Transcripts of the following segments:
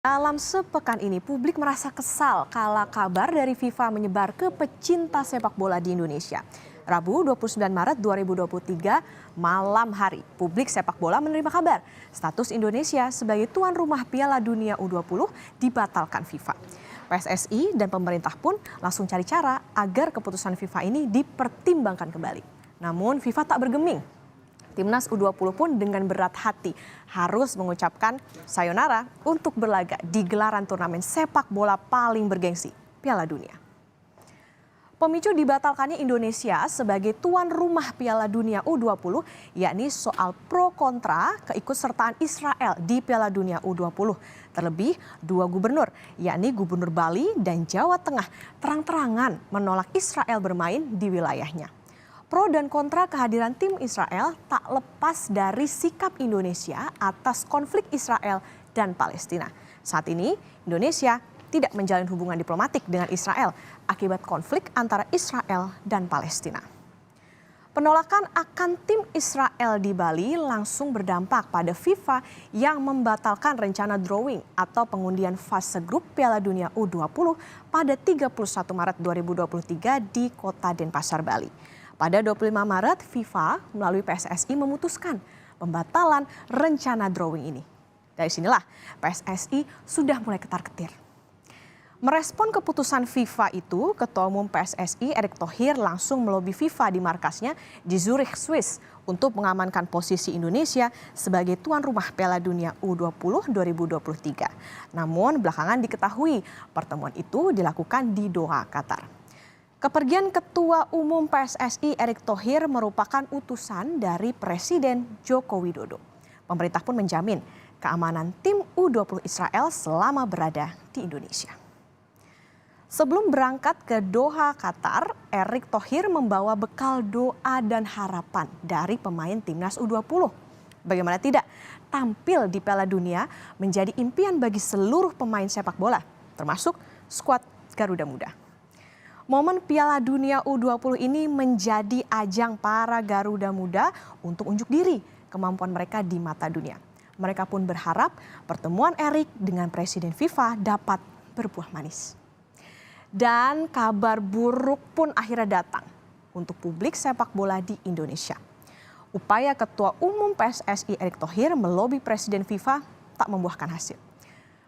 Dalam sepekan ini, publik merasa kesal kala kabar dari FIFA menyebar ke pecinta sepak bola di Indonesia. Rabu 29 Maret 2023 malam hari, publik sepak bola menerima kabar status Indonesia sebagai tuan rumah Piala Dunia U20 dibatalkan FIFA. PSSI dan pemerintah pun langsung cari cara agar keputusan FIFA ini dipertimbangkan kembali. Namun FIFA tak bergeming. Timnas U20 pun dengan berat hati harus mengucapkan sayonara untuk berlaga di gelaran turnamen sepak bola paling bergengsi, Piala Dunia. Pemicu dibatalkannya Indonesia sebagai tuan rumah Piala Dunia U20 yakni soal pro kontra keikutsertaan Israel di Piala Dunia U20. Terlebih dua gubernur yakni Gubernur Bali dan Jawa Tengah terang-terangan menolak Israel bermain di wilayahnya. Pro dan kontra kehadiran tim Israel tak lepas dari sikap Indonesia atas konflik Israel dan Palestina. Saat ini Indonesia tidak menjalin hubungan diplomatik dengan Israel akibat konflik antara Israel dan Palestina. Penolakan akan tim Israel di Bali langsung berdampak pada FIFA yang membatalkan rencana drawing atau pengundian fase grup Piala Dunia U20 pada 31 Maret 2023 di Kota Denpasar, Bali. Pada 25 Maret, FIFA melalui PSSI memutuskan pembatalan rencana drawing ini. Dari sinilah PSSI sudah mulai ketar-ketir. Merespon keputusan FIFA itu, Ketua Umum PSSI Erick Thohir langsung melobi FIFA di markasnya di Zurich, Swiss untuk mengamankan posisi Indonesia sebagai tuan rumah Piala Dunia U20 2023. Namun belakangan diketahui pertemuan itu dilakukan di Doha, Qatar. Kepergian Ketua Umum PSSI Erick Thohir merupakan utusan dari Presiden Joko Widodo. Pemerintah pun menjamin keamanan tim U20 Israel selama berada di Indonesia. Sebelum berangkat ke Doha, Qatar, Erick Thohir membawa bekal doa dan harapan dari pemain timnas U20. Bagaimana tidak, tampil di Piala Dunia menjadi impian bagi seluruh pemain sepak bola, termasuk skuad Garuda Muda. Momen Piala Dunia U20 ini menjadi ajang para Garuda Muda untuk unjuk diri kemampuan mereka di mata dunia. Mereka pun berharap pertemuan Erick dengan Presiden FIFA dapat berbuah manis. Dan kabar buruk pun akhirnya datang untuk publik sepak bola di Indonesia. Upaya Ketua Umum PSSI Erick Thohir melobi Presiden FIFA tak membuahkan hasil.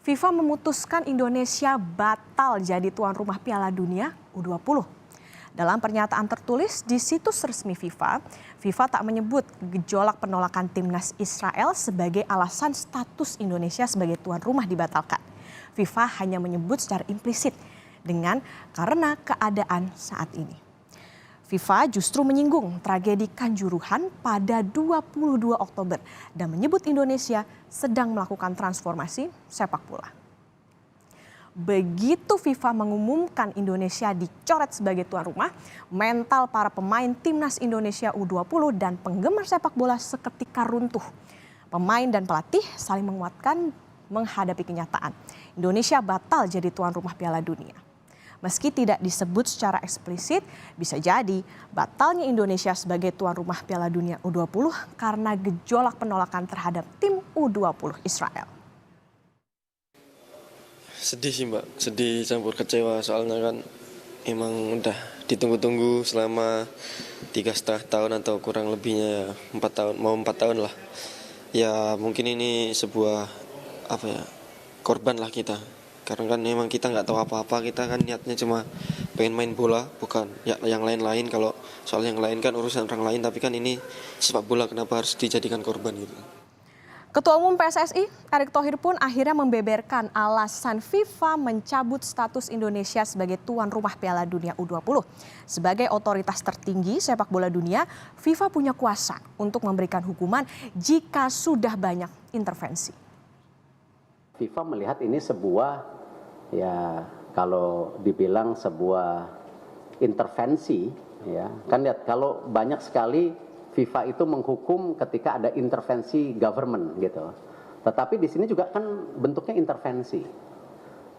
FIFA memutuskan Indonesia batal jadi tuan rumah Piala Dunia U20. Dalam pernyataan tertulis di situs resmi FIFA, FIFA tak menyebut gejolak penolakan timnas Israel sebagai alasan status Indonesia sebagai tuan rumah dibatalkan. FIFA hanya menyebut secara implisit dengan karena keadaan saat ini. FIFA justru menyinggung tragedi Kanjuruhan pada 22 Oktober dan menyebut Indonesia sedang melakukan transformasi sepak bola. Begitu FIFA mengumumkan Indonesia dicoret sebagai tuan rumah, mental para pemain timnas Indonesia U20 dan penggemar sepak bola seketika runtuh. Pemain dan pelatih saling menguatkan menghadapi kenyataan. Indonesia batal jadi tuan rumah Piala Dunia. Meski tidak disebut secara eksplisit, bisa jadi batalnya Indonesia sebagai tuan rumah Piala Dunia U20 karena gejolak penolakan terhadap tim U20 Israel. Sedih sih Mbak, sedih campur kecewa soalnya kan emang udah ditunggu-tunggu selama 3,5 tahun atau kurang lebihnya 4 tahun, mau 4 tahun lah. Ya mungkin ini sebuah korban lah kita. Karena kan memang kita nggak tahu apa-apa, kita kan niatnya cuma pengen main bola, bukan ya yang lain-lain. Kalau soal yang lain kan urusan orang lain, tapi kan ini sepak bola, kenapa harus dijadikan korban gitu. Ketua Umum PSSI Erick Thohir pun akhirnya membeberkan alasan FIFA mencabut status Indonesia sebagai tuan rumah Piala Dunia U20. Sebagai otoritas tertinggi sepak bola dunia, FIFA punya kuasa untuk memberikan hukuman jika sudah banyak intervensi. FIFA melihat ini sebuah, ya kalau dibilang sebuah intervensi, ya kan lihat kalau banyak sekali FIFA itu menghukum ketika ada intervensi government gitu. Tetapi di sini juga kan bentuknya intervensi.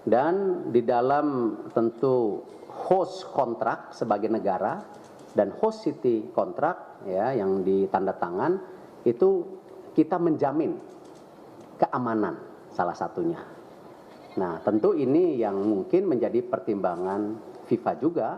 Dan di dalam tentu host kontrak sebagai negara dan host city kontrak ya yang ditanda tangan itu kita menjamin keamanan salah satunya. Nah, tentu ini yang mungkin menjadi pertimbangan FIFA juga.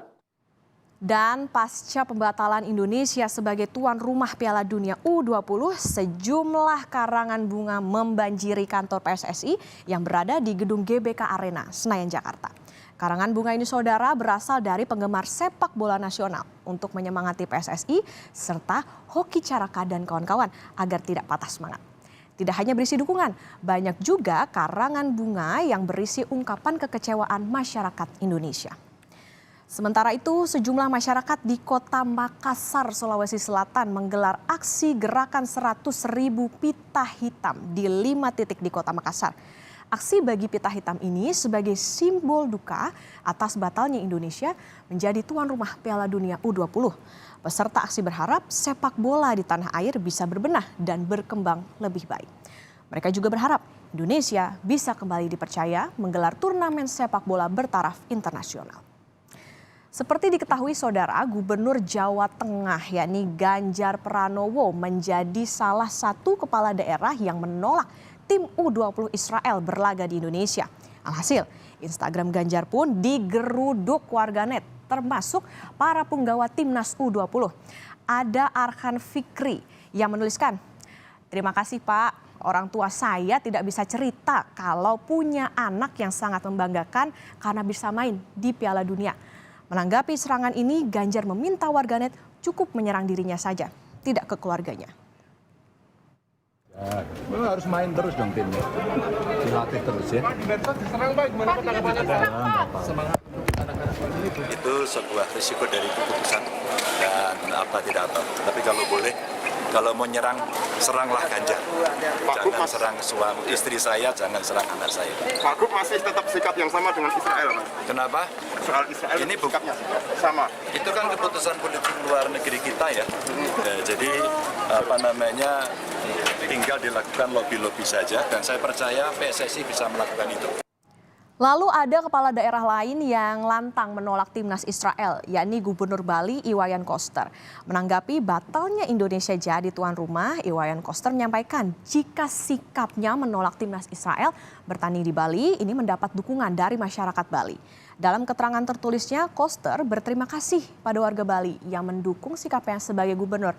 Dan pasca pembatalan Indonesia sebagai tuan rumah Piala Dunia U20, sejumlah karangan bunga membanjiri kantor PSSI yang berada di gedung GBK Arena, Senayan, Jakarta. Karangan bunga ini, saudara, berasal dari penggemar sepak bola nasional untuk menyemangati PSSI serta Hoki Caraka dan kawan-kawan agar tidak patah semangat. Tidak hanya berisi dukungan, banyak juga karangan bunga yang berisi ungkapan kekecewaan masyarakat Indonesia. Sementara itu, sejumlah masyarakat di Kota Makassar, Sulawesi Selatan menggelar aksi gerakan 100.000 pita hitam di 5 titik di Kota Makassar. Aksi bagi pita hitam ini sebagai simbol duka atas batalnya Indonesia menjadi tuan rumah Piala Dunia U20. Peserta aksi berharap sepak bola di tanah air bisa berbenah dan berkembang lebih baik. Mereka juga berharap Indonesia bisa kembali dipercaya menggelar turnamen sepak bola bertaraf internasional. Seperti diketahui, saudara, Gubernur Jawa Tengah yakni Ganjar Pranowo menjadi salah satu kepala daerah yang menolak tim U20 Israel berlaga di Indonesia. Alhasil, Instagram Ganjar pun digeruduk warganet, termasuk para punggawa timnas U20. Ada Arhan Fikri yang menuliskan, "Terima kasih Pak, orang tua saya tidak bisa cerita kalau punya anak yang sangat membanggakan karena bisa main di Piala Dunia." Menanggapi serangan ini, Ganjar meminta warganet cukup menyerang dirinya saja, tidak ke keluarganya. Ya, harus main terus dong timnya, dilatih terus ya. Itu sebuah risiko dari keputusan dan tidak apa. Tapi kalau boleh, kalau mau nyerang, seranglah Ganjar. Jangan serang suami istri saya, jangan serang anak saya. Pak Gub masih tetap sikap yang sama dengan Israel, Pak? Kenapa? Soal Israel ini sikapnya sama. Itu kan keputusan politik luar negeri kita ya. Jadi tinggal dilakukan lobby-lobby saja dan saya percaya PSSI bisa melakukan itu. Lalu ada kepala daerah lain yang lantang menolak timnas Israel, yakni Gubernur Bali Iwayan Koster. Menanggapi batalnya Indonesia jadi tuan rumah, Iwayan Koster menyampaikan jika sikapnya menolak timnas Israel bertanding di Bali ini mendapat dukungan dari masyarakat Bali. Dalam keterangan tertulisnya, Koster berterima kasih pada warga Bali yang mendukung sikapnya sebagai gubernur.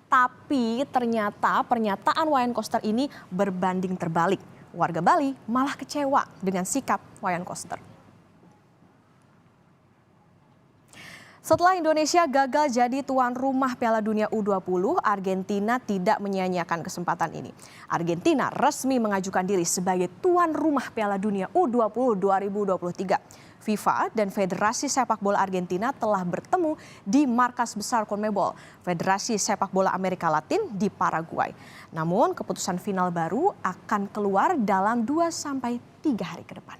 Tapi ternyata pernyataan Wayan Koster ini berbanding terbalik. Warga Bali malah kecewa dengan sikap Wayan Koster. Setelah Indonesia gagal jadi tuan rumah Piala Dunia U20, Argentina tidak menyia-nyiakan kesempatan ini. Argentina resmi mengajukan diri sebagai tuan rumah Piala Dunia U20 2023. FIFA dan Federasi Sepak Bola Argentina telah bertemu di markas besar CONMEBOL, Federasi Sepak Bola Amerika Latin di Paraguay. Namun keputusan final baru akan keluar dalam 2-3 hari ke depan.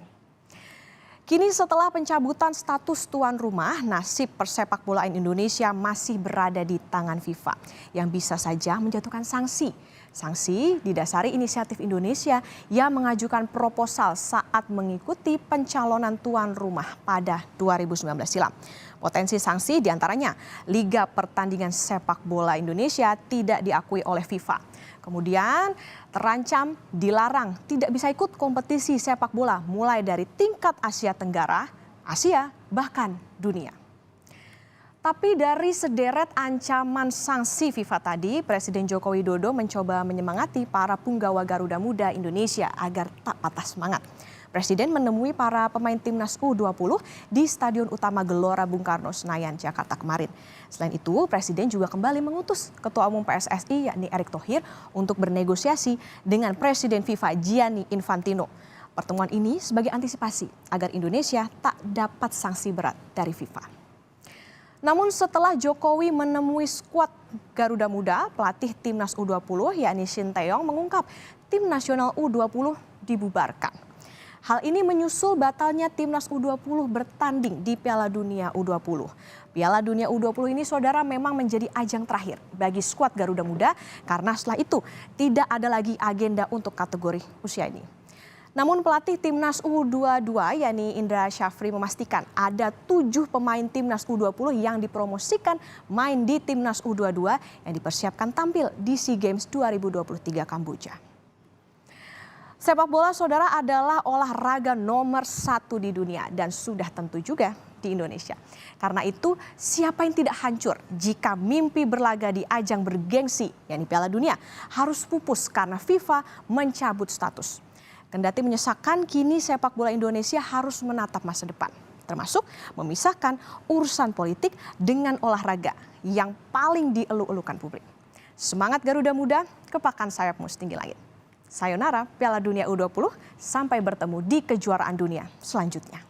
Kini setelah pencabutan status tuan rumah, nasib persepak bolaan Indonesia masih berada di tangan FIFA yang bisa saja menjatuhkan sanksi. Sanksi didasari inisiatif Indonesia yang mengajukan proposal saat mengikuti pencalonan tuan rumah pada 2019 silam. Potensi sanksi diantaranya Liga Pertandingan Sepak Bola Indonesia tidak diakui oleh FIFA. Kemudian terancam dilarang tidak bisa ikut kompetisi sepak bola mulai dari tingkat Asia Tenggara, Asia, bahkan dunia. Tapi dari sederet ancaman sanksi FIFA tadi, Presiden Joko Widodo mencoba menyemangati para punggawa Garuda Muda Indonesia agar tak patah semangat. Presiden menemui para pemain timnas U20 di Stadion Utama Gelora Bung Karno, Senayan, Jakarta kemarin. Selain itu, Presiden juga kembali mengutus Ketua Umum PSSI yakni Erick Thohir untuk bernegosiasi dengan Presiden FIFA Gianni Infantino. Pertemuan ini sebagai antisipasi agar Indonesia tak dapat sanksi berat dari FIFA. Namun setelah Jokowi menemui skuad Garuda Muda, pelatih timnas U20 yakni Shin Tae-yong mengungkap tim nasional U20 dibubarkan. Hal ini menyusul batalnya timnas U20 bertanding di Piala Dunia U20. Piala Dunia U20 ini, saudara, memang menjadi ajang terakhir bagi skuad Garuda Muda karena setelah itu tidak ada lagi agenda untuk kategori usia ini. Namun pelatih timnas U22 yakni Indra Syafri memastikan ada 7 pemain timnas U20 yang dipromosikan main di timnas U22 yang dipersiapkan tampil di SEA Games 2023 Kamboja. Sepak bola, saudara, adalah olahraga nomor 1 di dunia dan sudah tentu juga di Indonesia. Karena itu, siapa yang tidak hancur jika mimpi berlaga di ajang bergengsi, yakni Piala Dunia, harus pupus karena FIFA mencabut status. Kendati menyesakan, kini sepak bola Indonesia harus menatap masa depan, termasuk memisahkan urusan politik dengan olahraga yang paling dielu-elukan publik. Semangat Garuda Muda, kepakan sayapmu setinggi langit. Sayonara Piala Dunia U20, sampai bertemu di kejuaraan dunia selanjutnya.